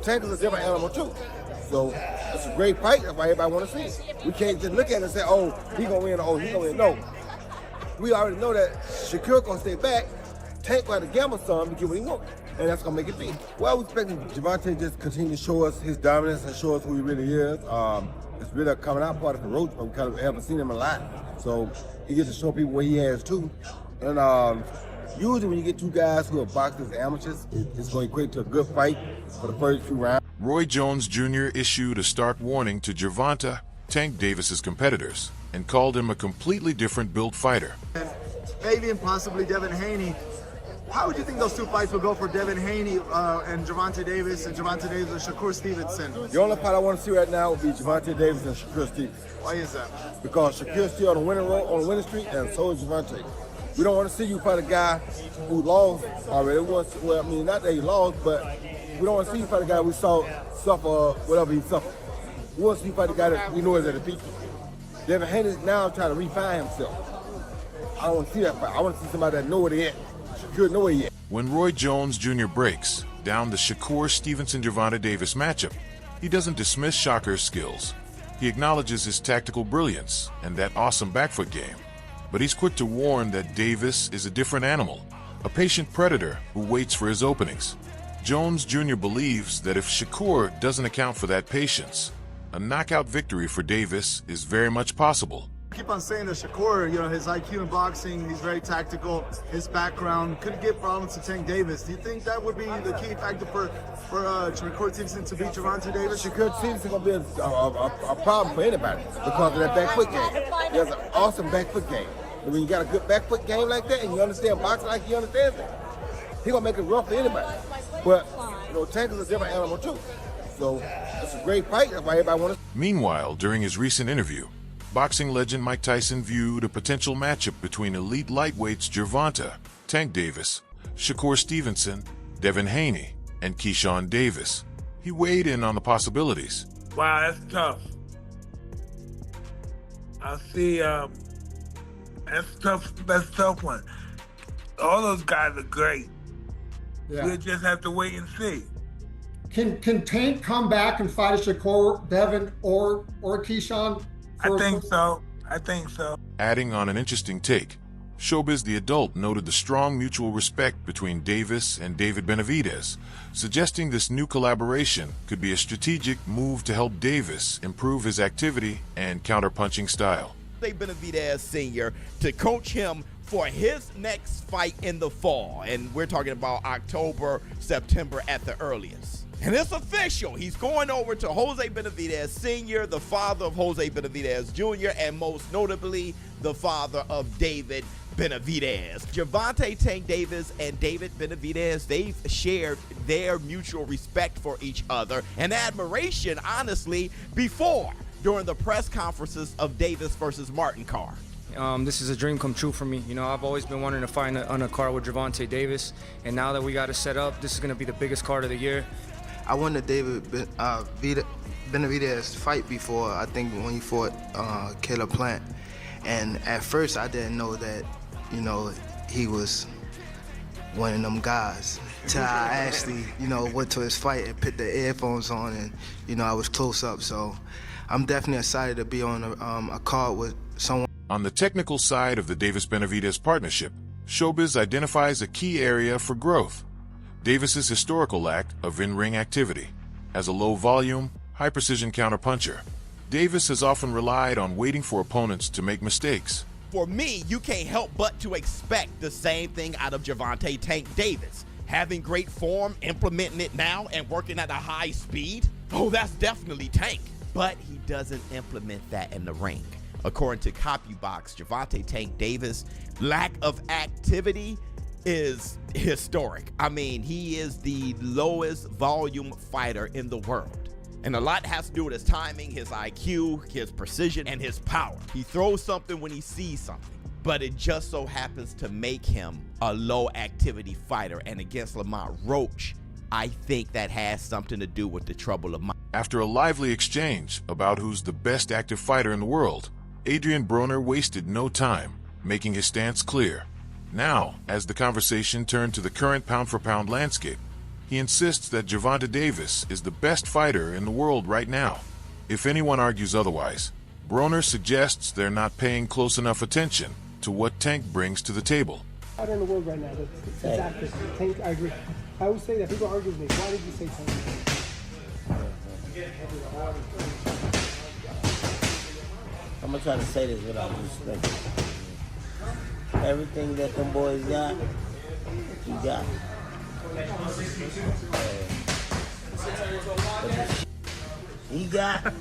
Tank is a different animal too. So it's a great fight. That's why everybody want to see it. We can't just look at it and say, oh, he gonna win, oh, he gonna win. No. We already know that Shakur gonna stay back. Tank gonna gamble some to get what he wants. And that's gonna make it big. Well, we expecting Gervonta just continue to show us his dominance and show us who he really is. It's really a coming out part of the road. We kind of haven't seen him a lot. So he gets to show people what he has too. And usually when you get two guys who are boxers amateurs, it's going to equate to a good fight for the first few rounds. Roy Jones Jr. issued a stark warning to Gervonta, Tank Davis's competitors, and called him a completely different built fighter. And maybe and possibly Devin Haney. How would you think those two fights will go for Devin Haney and Gervonta Davis and Shakur Stevenson? The only fight I want to see right now would be Gervonta Davis and Shakur Stevenson. Why is that? Because Shakur's still on the winning road, on the winning streak, and so is Gervonta. We don't want to see you fight a guy who lost already. Well, I mean, not that he lost, but we don't want to see you fight a guy we saw suffer whatever he suffered. We want to see you fight a guy that we know is at the peak. Devin Haney is now trying to refine himself. I don't want to see that fight. I want to see somebody that know where they at. Shakur know where he at. When Roy Jones Jr. breaks down the Shakur Stevenson-Gervonta Davis matchup, he doesn't dismiss Shakur's skills. He acknowledges his tactical brilliance and that awesome back foot game. But he's quick to warn that Davis is a different animal, a patient predator who waits for his openings. Jones Jr. believes that if Shakur doesn't account for that patience, a knockout victory for Davis is very much possible. I keep on saying that Shakur, his IQ in boxing, he's very tactical, his background could give problems to Tank Davis. Do you think that would be the key factor for Shakur Stevenson to beat Gervonta Davis? Shakur Stevenson gonna be a problem for anybody because of that back foot game. He has an awesome back foot game. And when you got a good back foot game like that and you understand boxing like he understands it, he gonna make it rough for anybody. But Tank is a different animal too. So it's a great fight. That's why everybody wants. Meanwhile, during his recent interview, boxing legend Mike Tyson viewed a potential matchup between elite lightweights Gervonta, Tank Davis, Shakur Stevenson, Devin Haney, and Keyshawn Davis. He weighed in on the possibilities. Wow, that's tough. I see, that's a tough one. All those guys are great. Yeah. We'll just have to wait and see. Can Tank come back and fight a Shakur, Devin, or Keyshawn? I think so. Adding on an interesting take, Showbiz the Adult noted the strong mutual respect between Davis and David Benavidez, suggesting this new collaboration could be a strategic move to help Davis improve his activity and counterpunching style. Benavidez Sr. to coach him for his next fight in the fall. And we're talking about October, September at the earliest. And it's official. He's going over to Jose Benavidez Sr., the father of Jose Benavidez Jr., and most notably, the father of David Benavidez. Gervonta Tank Davis and David Benavidez, they've shared their mutual respect for each other and admiration, honestly, during the press conferences of Davis versus Martin Carr. This is a dream come true for me. I've always been wanting to fight on a card with Gervonta Davis, and now that we got it set up, this is going to be the biggest card of the year. I won the David Benavidez fight before, I think when he fought Caleb Plant. And at first I didn't know that, he was one of them guys. Till I actually, went to his fight and put the earphones on and, I was close up. So I'm definitely excited to be on a card with someone. On the technical side of the Davis-Benavidez partnership, Showbiz identifies a key area for growth. Davis's historical lack of in-ring activity. As a low-volume, high-precision counterpuncher, Davis has often relied on waiting for opponents to make mistakes. For me, you can't help but to expect the same thing out of Gervonta Tank Davis. Having great form, implementing it now, and working at a high speed, that's definitely Tank. But he doesn't implement that in the ring. According to CopyBox, Gervonta Tank Davis' lack of activity is historic. I mean, he is the lowest volume fighter in the world. And a lot has to do with his timing, his IQ, his precision, and his power. He throws something when he sees something, but it just so happens to make him a low activity fighter. And against Lamont Roach, I think that has something to do with the trouble of mind. After a lively exchange about who's the best active fighter in the world, Adrian Broner wasted no time, making his stance clear. Now, as the conversation turned to the current pound-for-pound landscape, He insists that Gervonta Davis is the best fighter in the world right now. If anyone argues otherwise, Broner suggests they're not paying close enough attention to what Tank brings to the table. Out in the world right now, that's exactly. Tank, I agree. I always say that. People argue with me. Why did you say Tank? I'm gonna try to say this without disrespect. Everything that them boys got, you got. He got.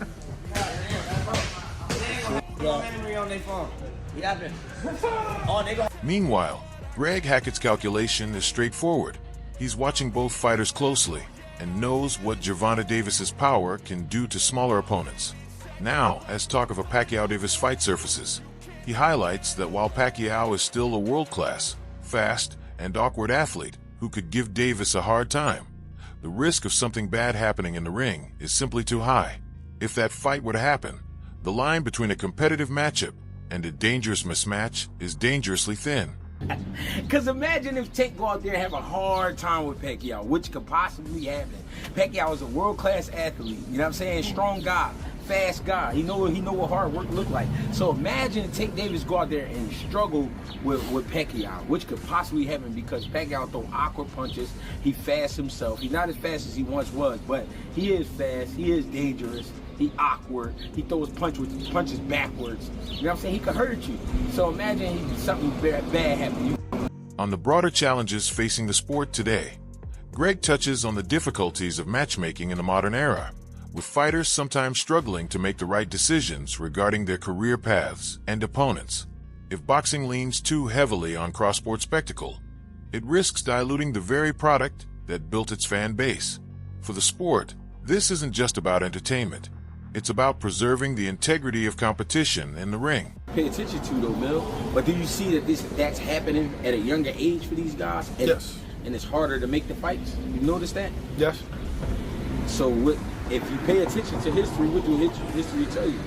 Meanwhile, Greg Hackett's calculation is straightforward. He's watching both fighters closely and knows what Gervonta Davis's power can do to smaller opponents. Now, as talk of a Pacquiao-Davis fight surfaces, he highlights that while Pacquiao is still a world-class, fast, and awkward athlete who could give Davis a hard time, the risk of something bad happening in the ring is simply too high. If that fight were to happen, the line between a competitive matchup and a dangerous mismatch is dangerously thin. Because imagine if Tank go out there and have a hard time with Pacquiao, which could possibly happen. Pacquiao is a world-class athlete, you know what I'm saying? Strong guy, fast guy. He know what hard work look like. So imagine Tank Davis go out there and struggle with Pacquiao, which could possibly happen because Pacquiao throw awkward punches. He fast himself. He's not as fast as he once was, but he is fast. He is dangerous. He awkward. He throws punches backwards. You know what I'm saying? He could hurt you. So imagine something bad happen. On the broader challenges facing the sport today, Greg touches on the difficulties of matchmaking in the modern era, with fighters sometimes struggling to make the right decisions regarding their career paths and opponents. If boxing leans too heavily on cross-sport spectacle, it risks diluting the very product that built its fan base. For the sport, this isn't just about entertainment. It's about preserving the integrity of competition in the ring. Pay attention to though, Mil. But do you see that that's happening at a younger age for these guys? And, Yes. And it's harder to make the fights. You notice that? Yes. So if you pay attention to history, what do history tell you?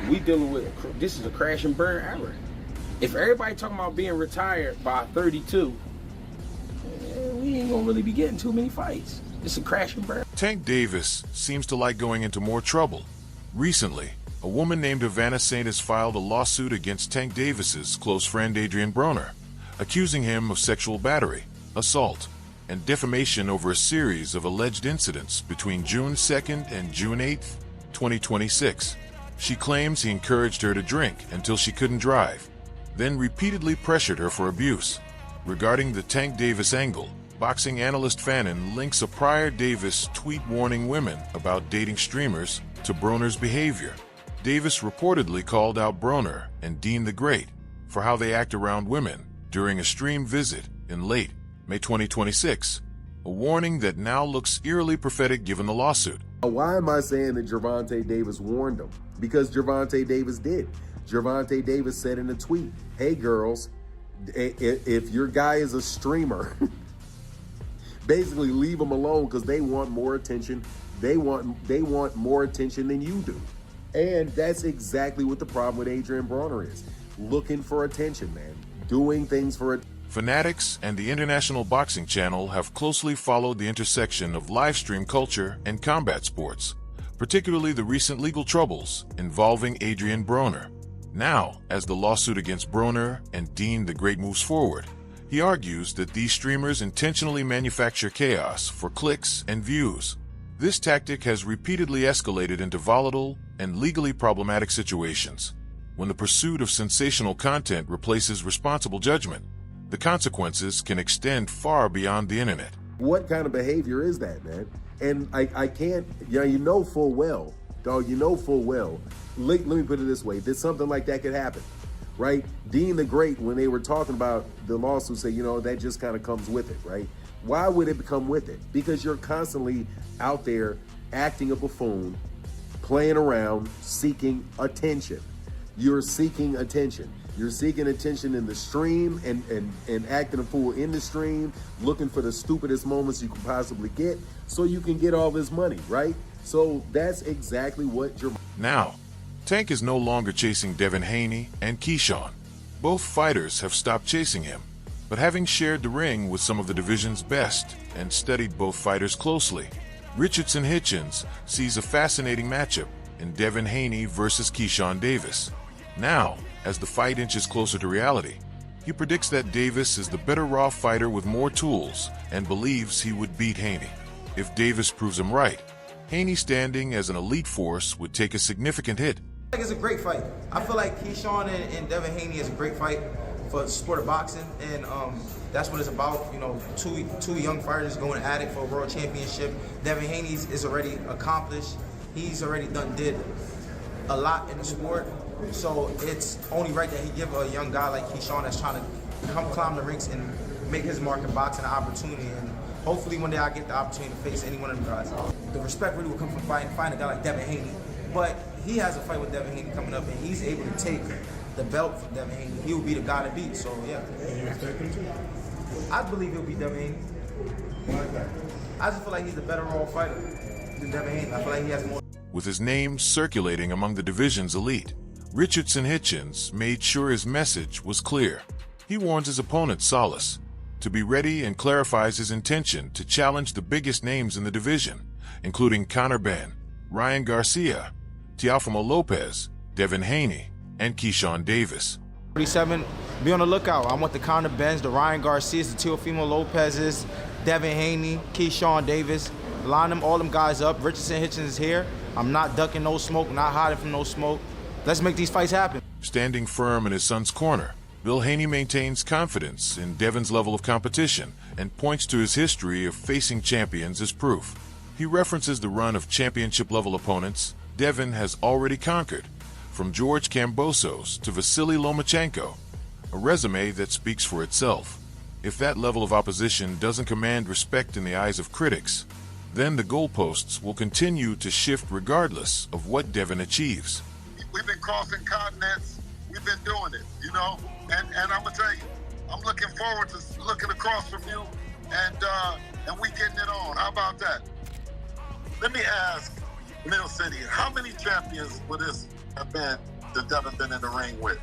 We dealing with this is a crash and burn era. If everybody talking about being retired by 32, we ain't gonna really be getting too many fights. It's a crash and burn. Tank Davis seems to like going into more trouble. Recently, a woman named Havana Saint has filed a lawsuit against Tank Davis's close friend Adrian Broner, accusing him of sexual battery, assault, and defamation over a series of alleged incidents between June 2nd and June 8th, 2026. She claims he encouraged her to drink until she couldn't drive, then repeatedly pressured her for abuse. Regarding the Tank Davis angle, boxing analyst Fannin links a prior Davis tweet warning women about dating streamers to Broner's behavior. Davis reportedly called out Broner and Dean the Great for how they act around women during a stream visit in late May 2026, a warning that now looks eerily prophetic given the lawsuit. Why am I saying that Gervonta Davis warned them? Because Gervonta Davis did. Gervonta Davis said in a tweet, hey girls, if your guy is a streamer, basically leave them alone because they want more attention. They want more attention than you do. And that's exactly what the problem with Adrian Broner is. Looking for attention, man. Doing things for attention. Fanatics and the International Boxing Channel have closely followed the intersection of live stream culture and combat sports, particularly the recent legal troubles involving Adrian Broner. Now, as the lawsuit against Broner and Dean the Great moves forward, he argues that these streamers intentionally manufacture chaos for clicks and views. This tactic has repeatedly escalated into volatile and legally problematic situations. When the pursuit of sensational content replaces responsible judgment, the consequences can extend far beyond the internet. What kind of behavior is that, man? And I can't, you know full well, dog, you know full well. Let me put it this way, that something like that could happen, right? Dean the Great, when they were talking about the lawsuit, said, that just kind of comes with it, right? Why would it come with it? Because you're constantly out there acting a buffoon, playing around, seeking attention. You're seeking attention. You're seeking attention in the stream and acting a fool in the stream, looking for the stupidest moments you can possibly get so you can get all this money, right? So that's exactly what you're... Now, Tank is no longer chasing Devin Haney and Keyshawn. Both fighters have stopped chasing him, but But having shared the ring with some of the division's best and studied both fighters closely, Richardson Hitchens sees a fascinating matchup in Devin Haney versus Keyshawn Davis. Now, as the fight inches closer to reality, he predicts that Davis is the better raw fighter with more tools and believes he would beat Haney. If Davis proves him right, Haney standing as an elite force would take a significant hit. I think it's a great fight. I feel like Keyshawn and Devin Haney is a great fight for the sport of boxing, and that's what it's about. You know, two young fighters going at it for a world championship. Devin Haney is already accomplished. He's already did a lot in the sport, so it's only right that he give a young guy like Keyshawn that's trying to come climb the ranks and make his mark in boxing an opportunity. And hopefully one day I get the opportunity to face any one of them guys. The respect really will come from fighting a guy like Devin Haney, but he has a fight with Devin Haney coming up, and he's able to take the belt from Devin Haney. He will be the guy to beat. So yeah. And you expect him to? I believe he'll beat Devin Haney. Why is that? I just feel like he's a better raw fighter than Devin Haney. I feel like he has more. With his name circulating among the division's elite, Richardson Hitchens made sure his message was clear. He warns his opponent Solace to be ready and clarifies his intention to challenge the biggest names in the division, including Conor Benn, Ryan Garcia, Teofimo Lopez, Devin Haney, and Keyshawn Davis. 47, be on the lookout. I want the Conor Benns, the Ryan Garcias, the Teofimo Lopez's, Devin Haney, Keyshawn Davis. Line all them guys up. Richardson Hitchens is here. I'm not ducking no smoke, not hiding from no smoke. Let's make these fights happen. Standing firm in his son's corner, Bill Haney maintains confidence in Devin's level of competition and points to his history of facing champions as proof. He references the run of championship-level opponents Devin has already conquered, from George Kambosos to Vasily Lomachenko, a resume that speaks for itself. If that level of opposition doesn't command respect in the eyes of critics, then the goalposts will continue to shift regardless of what Devin achieves. We've been crossing continents, we've been doing it, you know, and I'm gonna tell you, I'm looking forward to looking across from you and we getting it on. How about that? Let me ask Mill City, how many champions would this have been that Devin been in the ring with?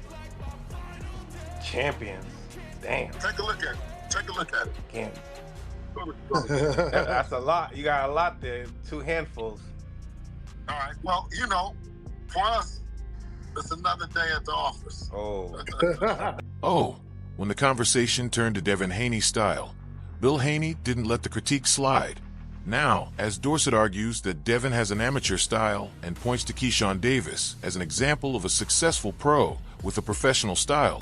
Champions? Damn. Take a look at it. Take a look at it. Can't. That's a lot. You got a lot there. 2 handfuls. All right. Well, you know, for us, it's another day at the office. Oh, when the conversation turned to Devin Haney's style, Bill Haney didn't let the critique slide. Now, as Dorsett argues that Devin has an amateur style and points to Keyshawn Davis as an example of a successful pro with a professional style,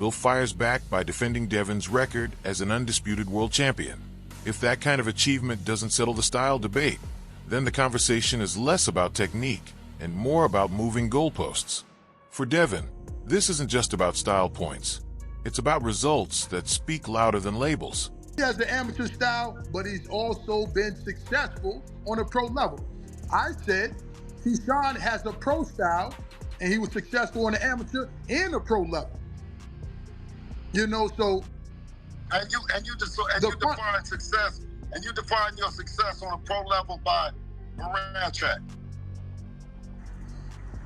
Bill fires back by defending Devin's record as an undisputed world champion. If that kind of achievement doesn't settle the style debate, then the conversation is less about technique and more about moving goalposts. For Devin, this isn't just about style points. It's about results that speak louder than labels. He has the amateur style, but he's also been successful on a pro level. I said Keyshawn has a pro style, and he was successful on the amateur and the pro level. You know, so you define success, and you define your success on a pro level by Moran track.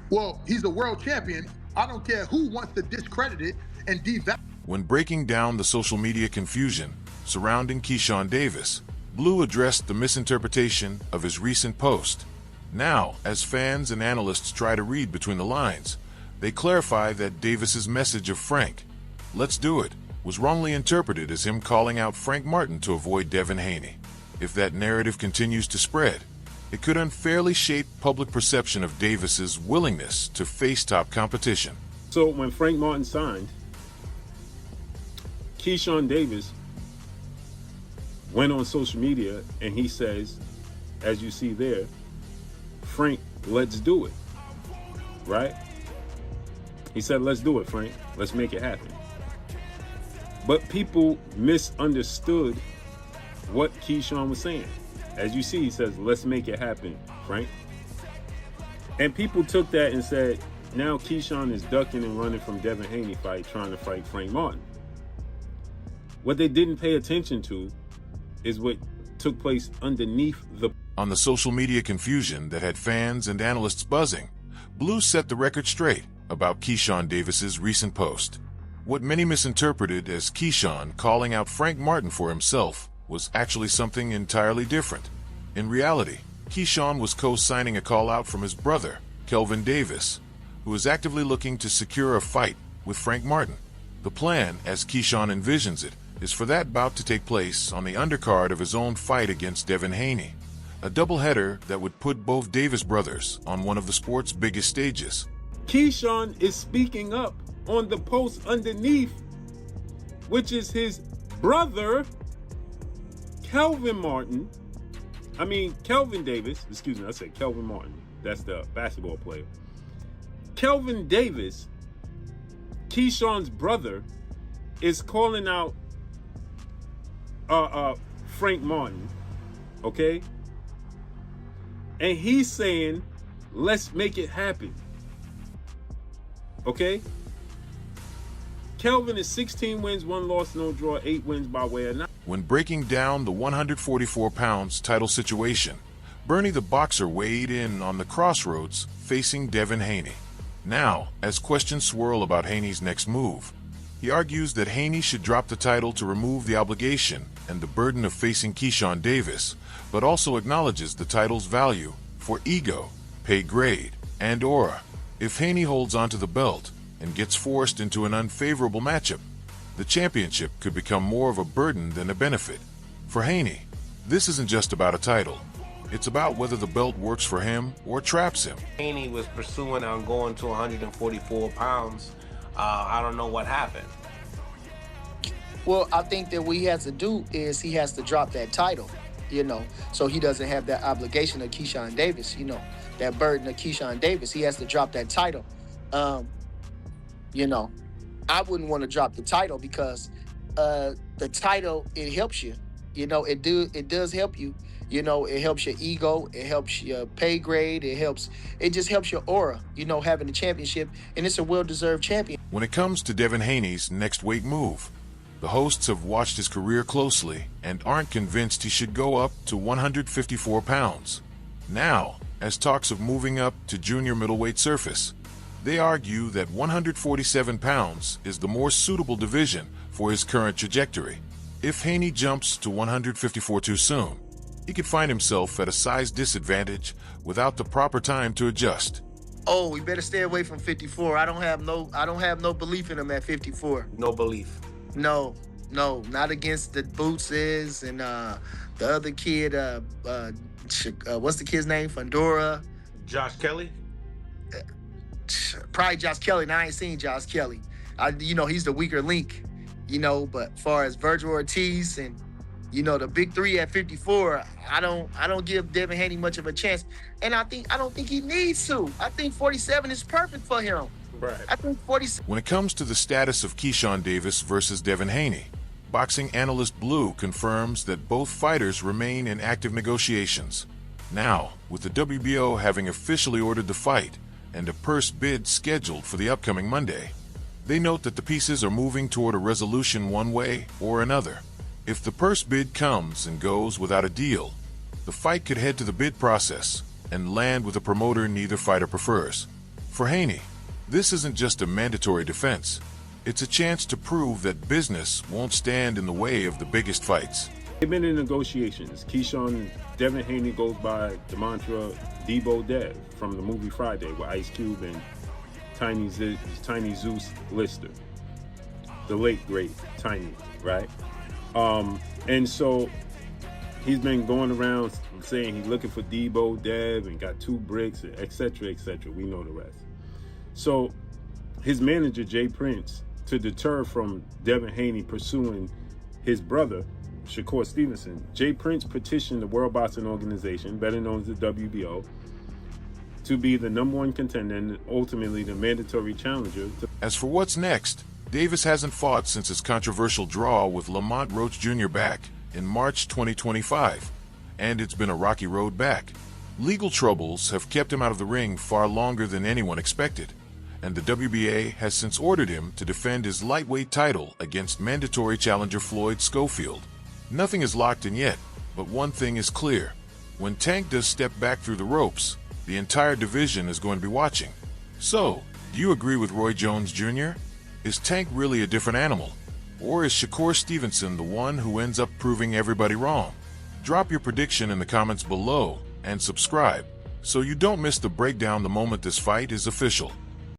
Well, he's a world champion. I don't care who wants to discredit it and devalue. When breaking down the social media confusion surrounding Keyshawn Davis, Blue addressed the misinterpretation of his recent post. Now, as fans and analysts try to read between the lines, they clarify that Davis's message of Frank, "Let's do it," was wrongly interpreted as him calling out Frank Martin to avoid Devin Haney. If that narrative continues to spread, it could unfairly shape public perception of Davis's willingness to face top competition. So when Frank Martin signed, Keyshawn Davis went on social media and he says, as you see there, Frank, let's do it, right? He said, let's do it, Frank. Let's make it happen. But people misunderstood what Keyshawn was saying. As you see, he says, let's make it happen, Frank. And people took that and said, now Keyshawn is ducking and running from Devin Haney fight, trying to fight Frank Martin. What they didn't pay attention to is what took place underneath the... On the social media confusion that had fans and analysts buzzing, Blue set the record straight about Keyshawn Davis's recent post. What many misinterpreted as Keyshawn calling out Frank Martin for himself was actually something entirely different. In reality, Keyshawn was co-signing a call-out from his brother, Kelvin Davis, who is actively looking to secure a fight with Frank Martin. The plan, as Keyshawn envisions it, is for that bout to take place on the undercard of his own fight against Devin Haney, a doubleheader that would put both Davis brothers on one of the sport's biggest stages. Keyshawn is speaking up on the post underneath, which is his brother, Kelvin Davis. Excuse me, I said Kelvin Martin. That's the basketball player. Kelvin Davis, Keyshawn's brother, is calling out Frank Martin, okay? And he's saying, let's make it happen. Okay? Kelvin is 16 wins, 1 loss, no draw, 8 wins by way of knockout. When breaking down the 144 pounds title situation, Bernie the Boxer weighed in on the crossroads facing Devin Haney. Now, as questions swirl about Haney's next move, he argues that Haney should drop the title to remove the obligation and the burden of facing Keyshawn Davis, but also acknowledges the title's value for ego, pay grade, and aura. If Haney holds onto the belt and gets forced into an unfavorable matchup, the championship could become more of a burden than a benefit. For Haney, this isn't just about a title. It's about whether the belt works for him or traps him. Haney was pursuing on going to 144 pounds. I don't know what happened. Well, I think that what he has to do is he has to drop that title, so he doesn't have that obligation of Keyshawn Davis, that burden of Keyshawn Davis. He has to drop that title. I wouldn't want to drop the title because the title, it helps you. It does help you. It helps your ego, it helps your pay grade, it just helps your aura, having the championship, and it's a well-deserved champion. When it comes to Devin Haney's next weight move, the hosts have watched his career closely and aren't convinced he should go up to 154 pounds. Now, as talks of moving up to junior middleweight surface, they argue that 147 pounds is the more suitable division for his current trajectory. If Haney jumps to 154 too soon, he could find himself at a size disadvantage without the proper time to adjust. Oh, we better stay away from 54. I don't have no belief in him at 54. No belief. No, not against the Bootses and the other kid. What's the kid's name? Fundora. Josh Kelly. Probably Josh Kelly. Now I ain't seen Josh Kelly. He's the weaker link. But as far as Virgil Ortiz and the big three at 54, I don't give Devin Haney much of a chance, and I don't think he needs to. I think 47 is perfect for him. Right. I think 47. When it comes to the status of Keyshawn Davis versus Devin Haney, boxing analyst Blue confirms that both fighters remain in active negotiations. Now, with the WBO having officially ordered the fight and a purse bid scheduled for the upcoming Monday, they note that the pieces are moving toward a resolution one way or another. If the purse bid comes and goes without a deal, the fight could head to the bid process and land with a promoter neither fighter prefers. For Haney, this isn't just a mandatory defense. It's a chance to prove that business won't stand in the way of the biggest fights. They've been in negotiations. Devin Haney goes by the mantra Debo Dev from the movie Friday with Ice Cube and Tiny Zeus Lister. The late, great Tiny, right? And so he's been going around saying he's looking for Debo Dev and got 2 bricks, etc., etc. We know the rest. So his manager, Jay Prince, to deter from Devin Haney pursuing his brother, Shakur Stevenson, Jay Prince petitioned the World Boxing Organization, better known as the WBO, to be the #1 contender and ultimately the mandatory challenger. As for what's next, Davis hasn't fought since his controversial draw with Lamont Roach Jr. back in March 2025, and it's been a rocky road back. Legal troubles have kept him out of the ring far longer than anyone expected, and the WBA has since ordered him to defend his lightweight title against mandatory challenger Floyd Schofield. Nothing is locked in yet, but one thing is clear. When Tank does step back through the ropes, the entire division is going to be watching. So, do you agree with Roy Jones Jr.? Is Tank really a different animal? Or is Shakur Stevenson the one who ends up proving everybody wrong? Drop your prediction in the comments below and subscribe so you don't miss the breakdown the moment this fight is official.